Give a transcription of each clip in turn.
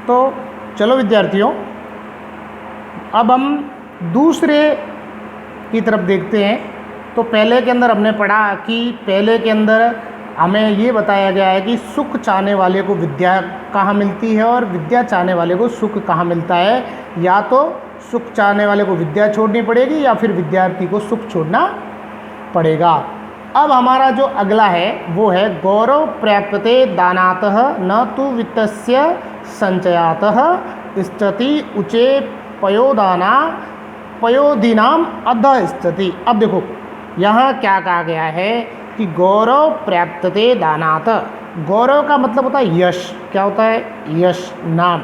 तो चलो विद्यार्थियों, अब हम दूसरे की तरफ देखते हैं। तो पहले के अंदर हमने पढ़ा कि पहले के अंदर हमें ये बताया गया है कि सुख चाहने वाले को विद्या कहाँ मिलती है और विद्या चाहने वाले को सुख कहाँ मिलता है। या तो सुख चाहने वाले को विद्या छोड़नी पड़ेगी या फिर विद्यार्थी को सुख छोड़ना पड़ेगा। अब हमारा जो अगला है वो है गौरव प्राप्यते दानातः न तो वित्तस्य संचयातः स्थिति उचे पयोदाना पयोदीनाम अधः स्थिति। अब देखो यहाँ क्या कहा गया है कि गौरव प्राप्यते दानात। गौरव का मतलब होता है यश। क्या होता है? यश, नाम।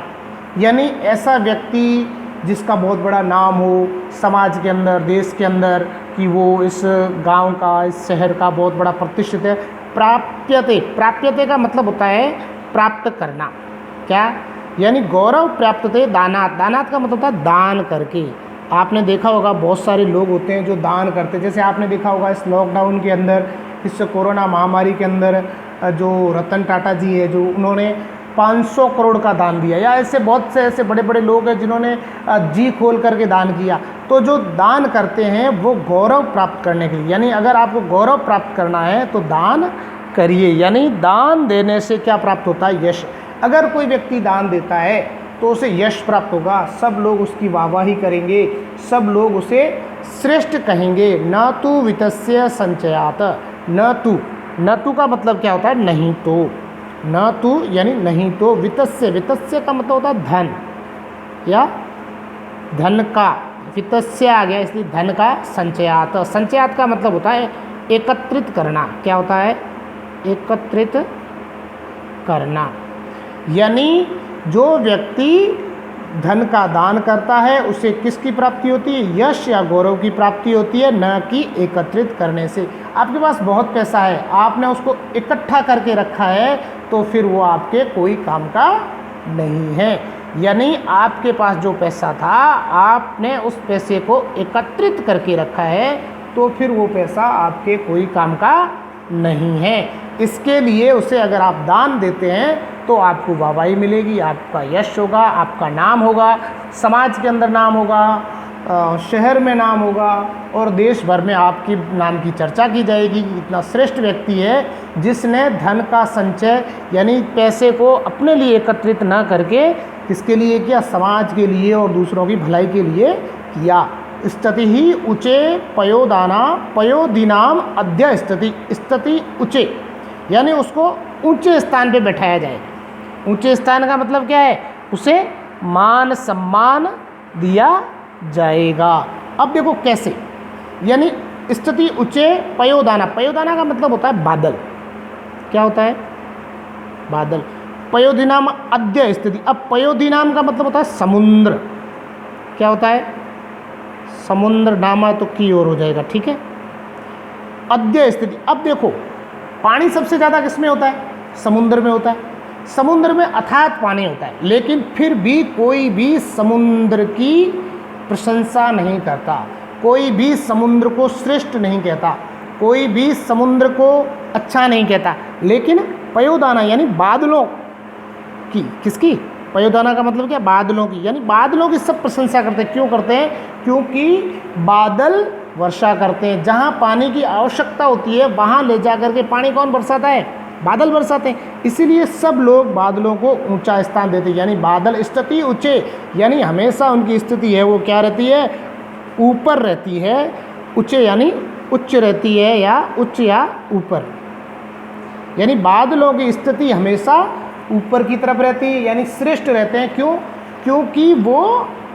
यानी ऐसा व्यक्ति जिसका बहुत बड़ा नाम हो समाज के अंदर, देश के अंदर, कि वो इस गांव का, इस शहर का बहुत बड़ा प्रतिष्ठित है। प्राप्यते, प्राप्यते का मतलब होता है प्राप्त करना। क्या? यानी गौरव प्राप्यते दानात। दानात का मतलब होता है दान करके। आपने देखा होगा बहुत सारे लोग होते हैं जो दान करते हैं। जैसे आपने देखा होगा इस लॉकडाउन के अंदर, इस कोरोना महामारी के अंदर जो रतन टाटा जी है, जो उन्होंने 500 करोड़ का दान दिया, या ऐसे बहुत से ऐसे बड़े बड़े लोग हैं जिन्होंने जी खोल करके दान किया। तो जो दान करते हैं वो गौरव प्राप्त करने के लिए, यानी अगर आपको गौरव प्राप्त करना है तो दान करिए। यानी दान देने से क्या प्राप्त होता है? यश। अगर कोई व्यक्ति दान देता है तो उसे यश प्राप्त होगा, सब लोग उसकी वाहवाही करेंगे, सब लोग उसे श्रेष्ठ कहेंगे। न तु वित्तस्य संचयात, न तु का मतलब क्या होता है? नहीं तो। न तु यानी नहीं तो। वित्तस्य, वित्तस्य का मतलब होता है धन या धन का। वित्तस्य आ गया इसलिए धन का। संचयात, संचयात का मतलब होता है एकत्रित करना। क्या होता है? एकत्रित करना। यानी जो व्यक्ति धन का दान करता है उसे किसकी प्राप्ति होती है? यश या गौरव की प्राप्ति होती है, न कि एकत्रित करने से। आपके पास बहुत पैसा है, आपने उसको इकट्ठा करके रखा है, तो फिर वो आपके कोई काम का नहीं है। यानी आपके पास जो पैसा था, आपने उस पैसे को एकत्रित करके रखा है, तो फिर वो पैसा आपके कोई काम का नहीं है। इसके लिए उसे अगर आप दान देते हैं तो आपको वाहवाही मिलेगी, आपका यश होगा, आपका नाम होगा, समाज के अंदर नाम होगा, शहर में नाम होगा, और देश भर में आपकी नाम की चर्चा की जाएगी कि इतना श्रेष्ठ व्यक्ति है जिसने धन का संचय यानी पैसे को अपने लिए एकत्रित न करके किसके लिए किया? समाज के लिए और दूसरों की भलाई के लिए किया। स्थिति ही उचे पयोदाना पयोदीनाम अध्य स्थिति। स्थिति उचे यानी उसको ऊंचे स्थान पे बैठाया जाएगा। ऊंचे स्थान का मतलब क्या है? उसे मान सम्मान दिया जाएगा। अब देखो कैसे, यानी स्थिति उच्चे पयोदाना। पयोदाना का मतलब होता है बादल। क्या होता है? बादल। पयोदीनाम अद्य स्थिति। अब पयोदीनाम का मतलब होता है समुद्र। क्या होता है? समुद्र। नामा तो की ओर हो जाएगा, ठीक है। अद्य स्थिति। अब देखो पानी सबसे ज़्यादा किसमें होता है? समुद्र में होता है। समुद्र में अथाह पानी होता है, लेकिन फिर भी कोई भी समुद्र की प्रशंसा नहीं करता, कोई भी समुद्र को श्रेष्ठ नहीं कहता, कोई भी समुद्र को अच्छा नहीं कहता। लेकिन पयोदाना यानी बादलों की, किसकी? पयोदाना का मतलब क्या? बादलों की। यानी बादलों की सब प्रशंसा करते हैं। क्यों करते हैं? क्योंकि बादल वर्षा करते हैं। जहाँ पानी की आवश्यकता होती है वहाँ ले जा करके पानी कौन बरसाता है? बादल बरसाते हैं। इसीलिए सब लोग बादलों को ऊंचा स्थान देते हैं। यानी बादल स्थिति ऊंचे, यानी हमेशा उनकी स्थिति है वो क्या रहती है? ऊपर रहती है। ऊंचे यानी उच्च रहती है, या उच्च या ऊपर। यानी बादलों की स्थिति हमेशा ऊपर की तरफ रहती है, यानी श्रेष्ठ रहते हैं। क्यों? क्योंकि वो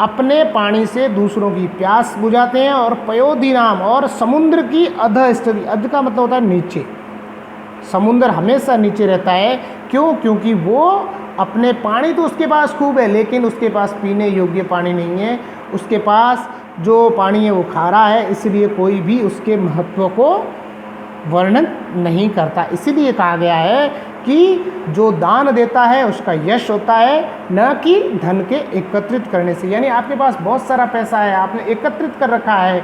अपने पानी से दूसरों की प्यास बुझाते हैं। और पयोदीनाम, और समुद्र की अधः स्थिति। अध का मतलब होता है नीचे। समुद्र हमेशा नीचे रहता है। क्यों? क्योंकि वो अपने पानी तो उसके पास खूब है, लेकिन उसके पास पीने योग्य पानी नहीं है। उसके पास जो पानी है वो खारा है, इसलिए कोई भी उसके महत्व को वर्णन नहीं करता। इसीलिए कहा गया है कि जो दान देता है उसका यश होता है, न कि धन के एकत्रित करने से। यानी आपके पास बहुत सारा पैसा है, आपने एकत्रित कर रखा है,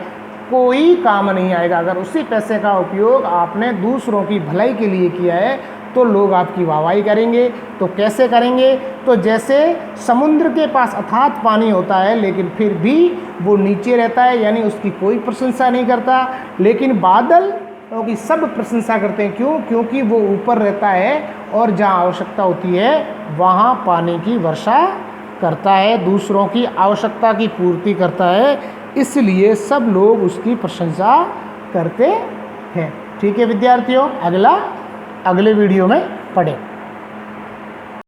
कोई काम नहीं आएगा। अगर उसी पैसे का उपयोग आपने दूसरों की भलाई के लिए किया है तो लोग आपकी वाहवाही करेंगे। तो कैसे करेंगे? तो जैसे समुद्र के पास अथाह पानी होता है लेकिन फिर भी वो नीचे रहता है, यानी उसकी कोई प्रशंसा नहीं करता, लेकिन बादल की सब प्रशंसा करते हैं। क्यों? क्योंकि वो ऊपर रहता है और जहाँ आवश्यकता होती है वहाँ पानी की वर्षा करता है, दूसरों की आवश्यकता की पूर्ति करता है, इसलिए सब लोग उसकी प्रशंसा करते हैं। ठीक है विद्यार्थियों, अगले वीडियो में पढ़ें।